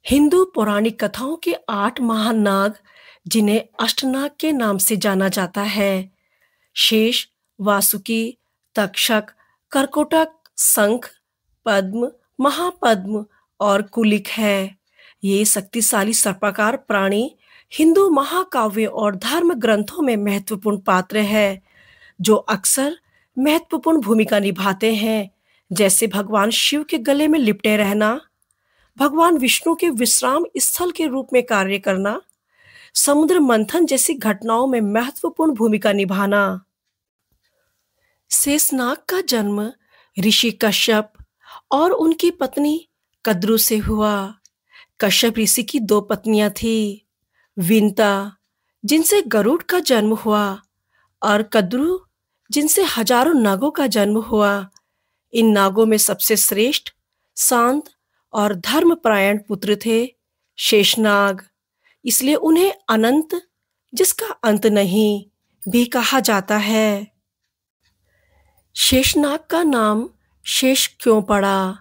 हिंदू पौराणिक कथाओं के 8 महान नाग, जिन्हें अष्टनाग के नाम से जाना जाता है, शेष, वासुकी, तक्षक, कर्कोटक, शंख, पद्म, महापद्म और कुलिक है। ये शक्तिशाली सर्पाकार प्राणी हिंदू महाकाव्य और धर्म ग्रंथों में महत्वपूर्ण पात्र है, जो अक्सर महत्वपूर्ण भूमिका निभाते हैं, जैसे भगवान शिव के गले में लिपटे रहना, भगवान विष्णु के विश्राम स्थल के रूप में कार्य करना, समुद्र मंथन जैसी घटनाओं में महत्वपूर्ण भूमिका निभाना। शेषनाग का जन्म ऋषि कश्यप और उनकी पत्नी कद्रु से हुआ। कश्यप ऋषि की 2 पत्नियां थी, विंता, जिनसे गरुड़ का जन्म हुआ, और कद्रु, जिनसे हजारों नागों का जन्म हुआ। इन नागों में सबसे श्रेष्ठ, शांत और धर्मपरायण पुत्र थे शेषनाग, इसलिए उन्हें अनंत, जिसका अंत नहीं, भी कहा जाता है। शेषनाग का नाम शेष क्यों पड़ा?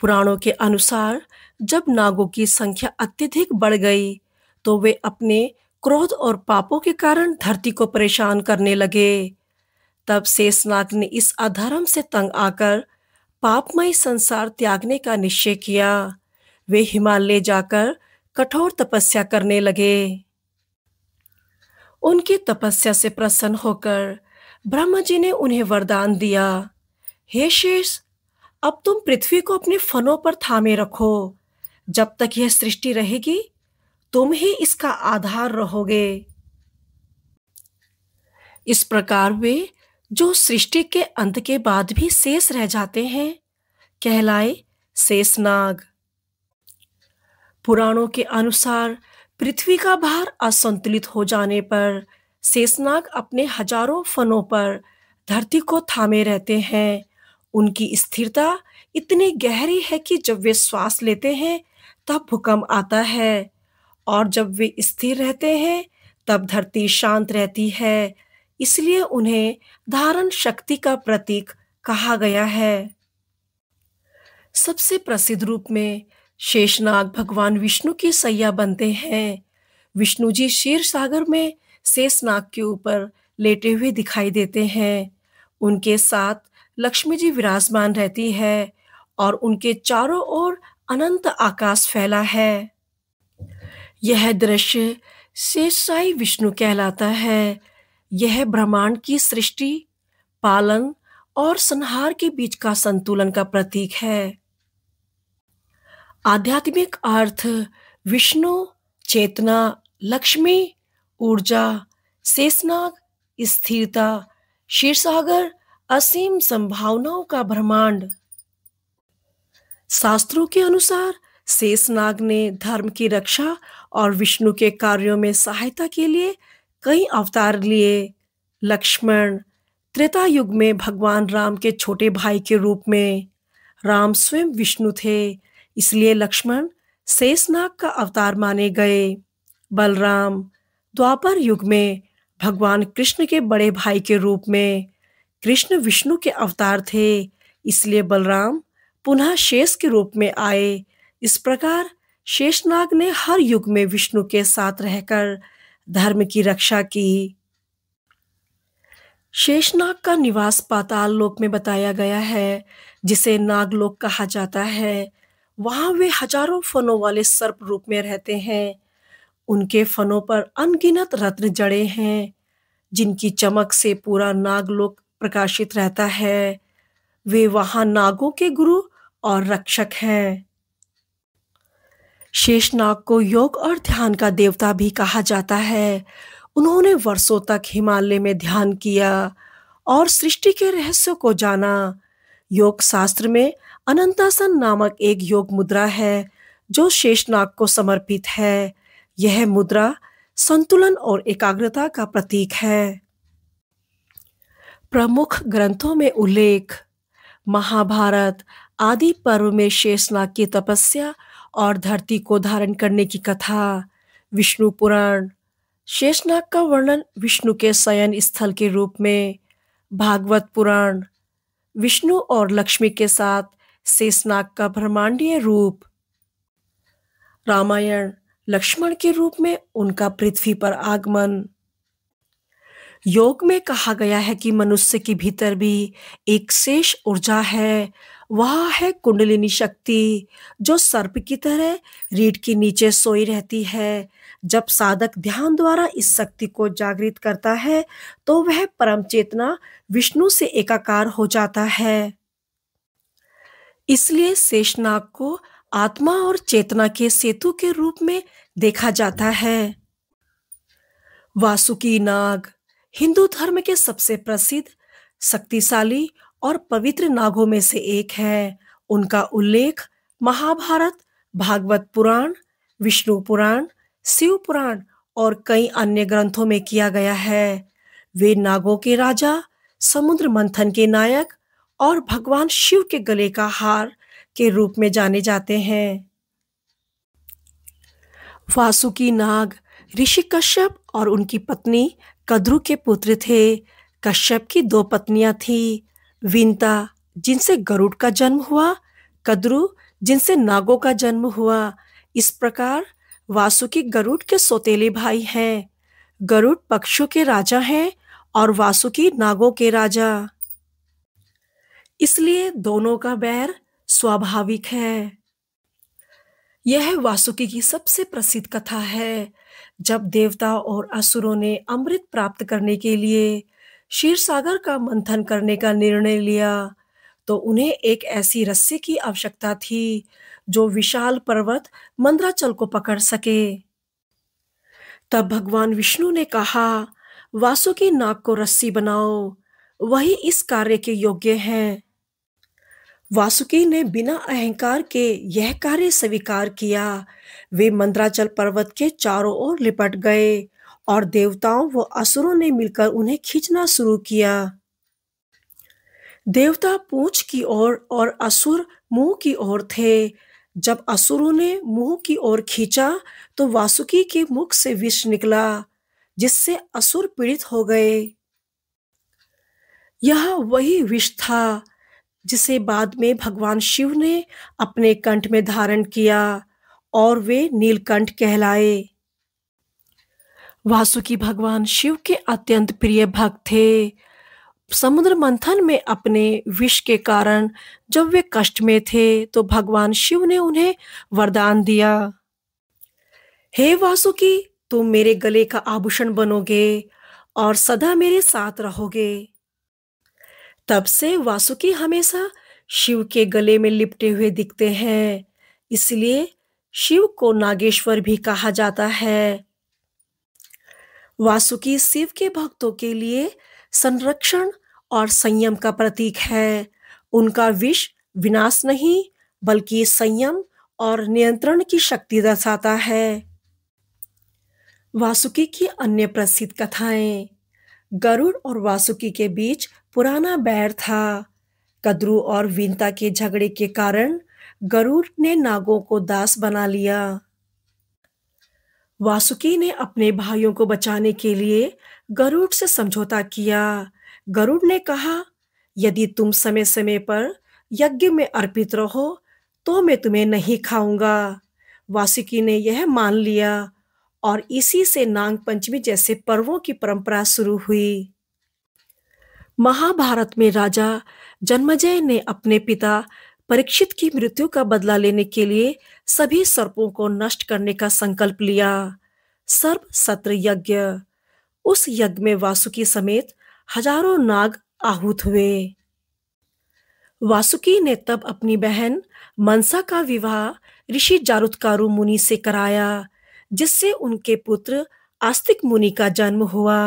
पुराणों के अनुसार जब नागों की संख्या अत्यधिक बढ़ गई, तो वे अपने क्रोध और पापों के कारण धरती को परेशान करने लगे। तब शेषनाग ने इस अधर्म से तंग आकर पापमय संसार त्यागने का निश्चय किया। वे हिमालय जाकर कठोर तपस्या करने लगे। उनकी तपस्या से प्रसन्न होकर ब्रह्मा जी ने उन्हें वरदान दिया, हे शेष, अब तुम पृथ्वी को अपने फनों पर थामे रखो। जब तक यह सृष्टि रहेगी, तुम ही इसका आधार रहोगे। इस प्रकार वे, जो सृष्टि के अंत के बाद भी शेष रह जाते हैं, कहलाए शेषनाग। पुराणों के अनुसार पृथ्वी का भार असंतुलित हो जाने पर शेषनाग अपने हजारों फनों पर धरती को थामे रहते हैं। उनकी स्थिरता इतनी गहरी है कि जब वे श्वास लेते हैं तब भूकंप आता है, और जब वे स्थिर रहते हैं तब धरती शांत रहती है। इसलिए उन्हें धारण शक्ति का प्रतीक कहा गया है। सबसे प्रसिद्ध रूप में शेषनाग भगवान विष्णु की सैया बनते हैं। विष्णु जी क्षीर सागर में शेषनाग के ऊपर लेटे हुए दिखाई देते हैं। उनके साथ लक्ष्मी जी विराजमान रहती है, और उनके चारों ओर अनंत आकाश फैला है। यह दृश्य शेषशायी विष्णु कहलाता है। यह ब्रह्मांड की सृष्टि, पालन और संहार के बीच का संतुलन का प्रतीक है। आध्यात्मिक अर्थ: विष्णु चेतना, लक्ष्मी ऊर्जा, शेषनाग स्थिरता, क्षीरसागर असीम संभावनाओं का ब्रह्मांड। शास्त्रों के अनुसार शेषनाग ने धर्म की रक्षा और विष्णु के कार्यों में सहायता के लिए कई अवतार लिए। लक्ष्मण त्रेता युग में भगवान राम के छोटे भाई के रूप में। राम स्वयं विष्णु थे, इसलिए लक्ष्मण शेषनाग का अवतार माने गए। बलराम द्वापर युग में भगवान कृष्ण के बड़े भाई के रूप में। कृष्ण विष्णु के अवतार थे, इसलिए बलराम पुनः शेष के रूप में आए। इस प्रकार शेषनाग ने हर युग में विष्णु के साथ रहकर धर्म की रक्षा की। शेषनाग का निवास पाताल लोक में बताया गया है, जिसे नागलोक कहा जाता है। वहां वे हजारों फनों वाले सर्प रूप में रहते हैं। उनके फनों पर अनगिनत रत्न जड़े हैं, जिनकी चमक से पूरा नागलोक प्रकाशित रहता है। वे वहां नागों के गुरु और रक्षक हैं। शेषनाग को योग और ध्यान का देवता भी कहा जाता है। उन्होंने वर्षों तक हिमालय में ध्यान किया और सृष्टि के रहस्यों को जाना। योग शास्त्र में अनंतासन नामक एक योग मुद्रा है, जो शेषनाग को समर्पित है। यह मुद्रा संतुलन और एकाग्रता का प्रतीक है। प्रमुख ग्रंथों में उल्लेख: महाभारत आदि पर्व में शेषनाग की तपस्या और धरती को धारण करने की कथा। विष्णु पुराण शेषनाग का वर्णन विष्णु के शयन स्थल के रूप में। भागवत पुराण विष्णु और लक्ष्मी के साथ शेषनाग का ब्रह्मांडीय रूप। रामायण लक्ष्मण के रूप में उनका पृथ्वी पर आगमन। योग में कहा गया है कि मनुष्य के भीतर भी एक शेष ऊर्जा है। वह है कुंडलिनी शक्ति, जो सर्प की तरह रीढ़ के नीचे सोई रहती है। जब साधक ध्यान द्वारा इस शक्ति को जागृत करता है तो वह परम चेतना विष्णु से एकाकार हो जाता है। इसलिए शेषनाग को आत्मा और चेतना के सेतु के रूप में देखा जाता है। वासुकी नाग हिंदू धर्म के सबसे प्रसिद्ध, शक्तिशाली और पवित्र नागों में से एक है। उनका उल्लेख महाभारत, भागवत पुराण, विष्णु पुराण, शिव पुराण और कई अन्य ग्रंथों में किया गया है। वे नागों के राजा, समुद्र मंथन के नायक और भगवान शिव के गले का हार के रूप में जाने जाते हैं। वासुकी नाग ऋषि कश्यप और उनकी पत्नी कद्रु के पुत्र थे। कश्यप की दो पत्नियां थीं, विंता जिनसे गरुड़ का जन्म हुआ, कद्रु जिनसे नागों का जन्म हुआ। इस प्रकार वासुकी गरुड़ के सौतेले भाई हैं। गरुड़ पक्षियों के राजा हैं और वासुकी नागों के राजा। इसलिए दोनों का बैर स्वाभाविक है। यह वासुकी की सबसे प्रसिद्ध कथा है। जब देवता और असुरों ने अमृत प्राप्त करने के लिए क्षीर सागर का मंथन करने का निर्णय लिया तो उन्हें एक ऐसी रस्सी की आवश्यकता थी जो विशाल पर्वत मंदराचल को पकड़ सके। तब भगवान विष्णु ने कहा, वासुकी नाग को रस्सी बनाओ, वही इस कार्य के योग्य हैं। वासुकी ने बिना अहंकार के यह कार्य स्वीकार किया। वे मंदराचल पर्वत के चारों ओर लिपट गए और देवताओं व असुरों ने मिलकर उन्हें खींचना शुरू किया। देवता पूंछ की ओर और असुर मुंह की ओर थे। जब असुरों ने मुंह की ओर खींचा तो वासुकी के मुख से विष निकला, जिससे असुर पीड़ित हो गए। यह वही विष था जिसे बाद में भगवान शिव ने अपने कंठ में धारण किया और वे नीलकंठ कहलाए। वासुकी भगवान शिव के अत्यंत प्रिय भक्त थे। समुद्र मंथन में अपने विष के कारण जब वे कष्ट में थे तो भगवान शिव ने उन्हें वरदान दिया, हे वासुकी, तुम मेरे गले का आभूषण बनोगे और सदा मेरे साथ रहोगे। तब से वासुकी हमेशा शिव के गले में लिपटे हुए दिखते हैं। इसलिए शिव को नागेश्वर भी कहा जाता है। वासुकी शिव के भक्तों के लिए संरक्षण और संयम का प्रतीक है। उनका विष विनाश नहीं बल्कि संयम और नियंत्रण की शक्ति दर्शाता है। वासुकी की अन्य प्रसिद्ध कथाएं। गरुड़ और वासुकी के बीच पुराना बैर था। कद्रु और विंता के झगड़े के कारण गरुड़ ने नागों को दास बना लिया। वासुकी ने अपने भाइयों को बचाने के लिए गरुड़ से समझौता किया। गरुड़ ने कहा, यदि तुम समय समय पर यज्ञ में अर्पित रहो तो मैं तुम्हें नहीं खाऊंगा। वासुकी ने यह मान लिया और इसी से नाग पंचमी जैसे पर्वों की परंपरा शुरू हुई। महाभारत में राजा जन्मेजय ने अपने पिता परीक्षित की मृत्यु का बदला लेने के लिए सभी सर्पों को नष्ट करने का संकल्प लिया। सर्प सत्र यज्ञ। उस यज्ञ में वासुकी समेत हजारों नाग आहूत हुए। वासुकी ने तब अपनी बहन मनसा का विवाह ऋषि जारुतकारु मुनि से कराया, जिससे उनके पुत्र आस्तिक मुनि का जन्म हुआ।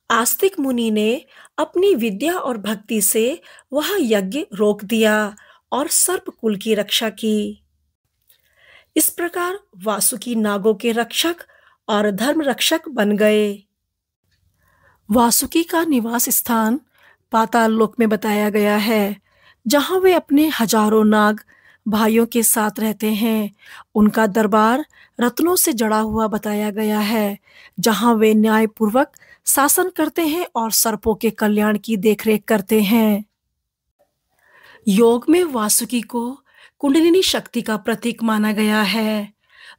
आस्तिक मुनि ने अपनी विद्या और भक्ति से वह यज्ञ रोक दिया और सर्प कुल की रक्षा की। इस प्रकार वासुकी नागों के रक्षक और धर्म रक्षक बन गए। वासुकी का निवास स्थान पाताल लोक में बताया गया है, जहां वे अपने हजारों नाग भाइयों के साथ रहते हैं। उनका दरबार रत्नों से जड़ा हुआ बताया गया है, जहां वे न्यायपूर्वक शासन करते हैं और सर्पों के कल्याण की देखरेख करते हैं। योग में वासुकी को कुंडलिनी शक्ति का प्रतीक माना गया है,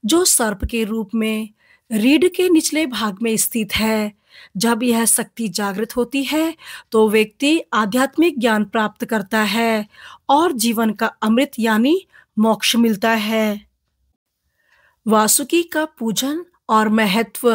जो सर्प के रूप में रीढ़ के निचले भाग में स्थित है। जब यह शक्ति जागृत होती है, तो व्यक्ति आध्यात्मिक ज्ञान प्राप्त करता है और जीवन का अमृत यानी मोक्ष मिलता है। वासुकी का पूजन और महत्व।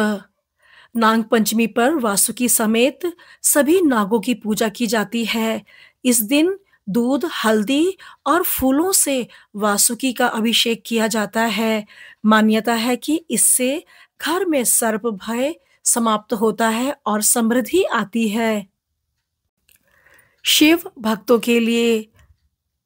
नाग पंचमी पर वासुकी समेत सभी नागों की पूजा की जाती है। इस दिन दूध, हल्दी और फूलों से वासुकी का अभिषेक किया जाता है। मान्यता है कि इससे घर में सर्प भय समाप्त होता है और समृद्धि आती है। शिव भक्तों के लिए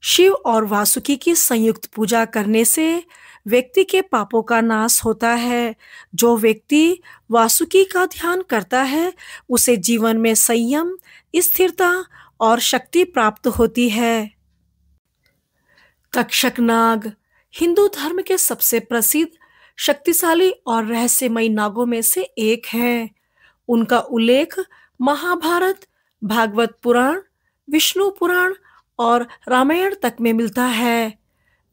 शिव और वासुकी की संयुक्त पूजा करने से व्यक्ति के पापों का नाश होता है। जो व्यक्ति वासुकी का ध्यान करता है, उसे जीवन में संयम, स्थिरता और शक्ति प्राप्त होती है। तक्षक नाग हिंदू धर्म के सबसे प्रसिद्ध, शक्तिशाली और रहस्यमयी नागों में से एक है। उनका उल्लेख महाभारत, भागवत पुराण, विष्णु पुराण और रामायण तक में मिलता है।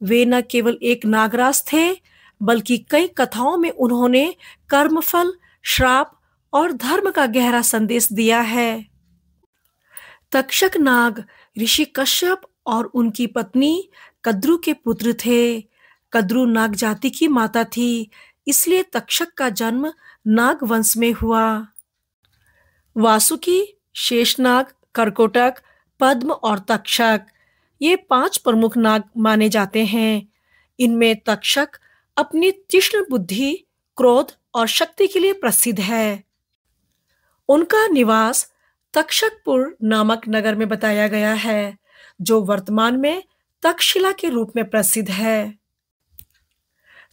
वे न केवल एक नागराज थे, बल्कि कई कथाओं में उन्होंने कर्मफल, श्राप और धर्म का गहरा संदेश दिया है। तक्षक नाग ऋषि कश्यप और उनकी पत्नी कद्रु के पुत्र थे। कद्रु नाग जाति की माता थी, इसलिए तक्षक का जन्म नाग वंश में हुआ। वासुकी, शेषनाग, कर्कोटक, पद्म और तक्षक, ये 5 प्रमुख नाग माने जाते हैं। इनमें तक्षक अपनी तीक्ष्ण बुद्धि, क्रोध और शक्ति के लिए प्रसिद्ध है। उनका निवास तक्षकपुर नामक नगर में बताया गया है, जो वर्तमान में तक्षशिला के रूप में प्रसिद्ध है।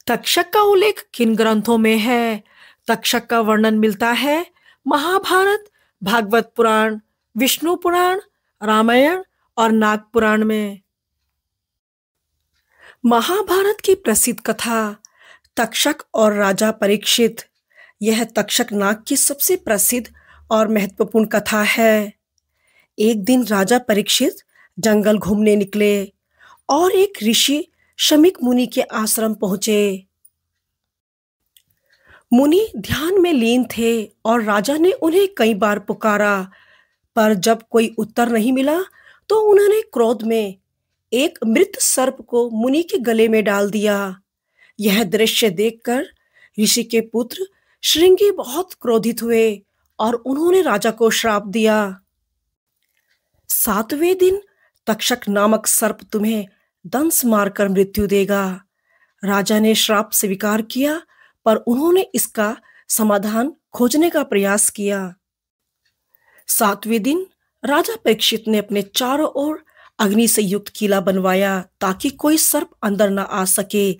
तक्षक का उल्लेख किन ग्रंथों में है? तक्षक का वर्णन मिलता है महाभारत, भागवत पुराण, विष्णु पुराण, रामायण और नाग पुराण में। महाभारत की प्रसिद्ध कथा तक्षक और राजा परीक्षित, यह तक्षक नाग की सबसे प्रसिद्ध और महत्वपूर्ण कथा है। एक दिन राजा परीक्षित जंगल घूमने निकले और एक ऋषि शमीक मुनि के आश्रम पहुंचे। मुनि ध्यान में लीन थे और राजा ने उन्हें कई बार पुकारा, पर जब कोई उत्तर नहीं मिला तो उन्होंने क्रोध में एक मृत सर्प को मुनि के गले में डाल दिया। यह दृश्य देखकर ऋषि के पुत्र श्रृंगी बहुत क्रोधित हुए और उन्होंने राजा को श्राप दिया। 7वें दिन तक्षक नामक सर्प तुम्हें दंश मारकर मृत्यु देगा। राजा ने श्राप स्वीकार किया, पर उन्होंने इसका समाधान खोजने का प्रयास किया। 7वें दिन राजा परीक्षित ने अपने चारों ओर अग्नि से युक्त किला बनवाया, ताकि कोई सर्प अंदर न आ सके।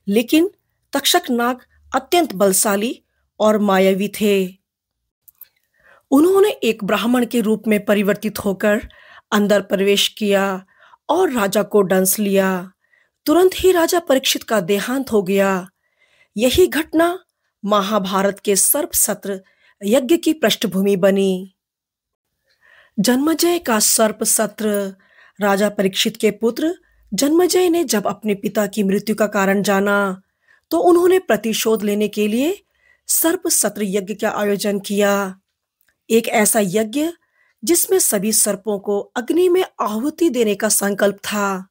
लेकिन तक्षक नाग अत्यंत बलशाली और मायावी थे। उन्होंने एक ब्राह्मण के रूप में परिवर्तित होकर अंदर प्रवेश किया और राजा को डंस लिया। तुरंत ही राजा परीक्षित का देहांत हो गया। यही घटना महाभारत के सर्प सत्र यज्ञ की पृष्ठभूमि बनी। जन्मेजय का सर्प सत्र। राजा परीक्षित के पुत्र जन्मेजय ने जब अपने पिता की मृत्यु का कारण जाना, तो उन्होंने प्रतिशोध लेने के लिए सर्प सत्र यज्ञ का आयोजन किया। एक ऐसा यज्ञ जिसमें सभी सर्पों को अग्नि में आहुति देने का संकल्प था।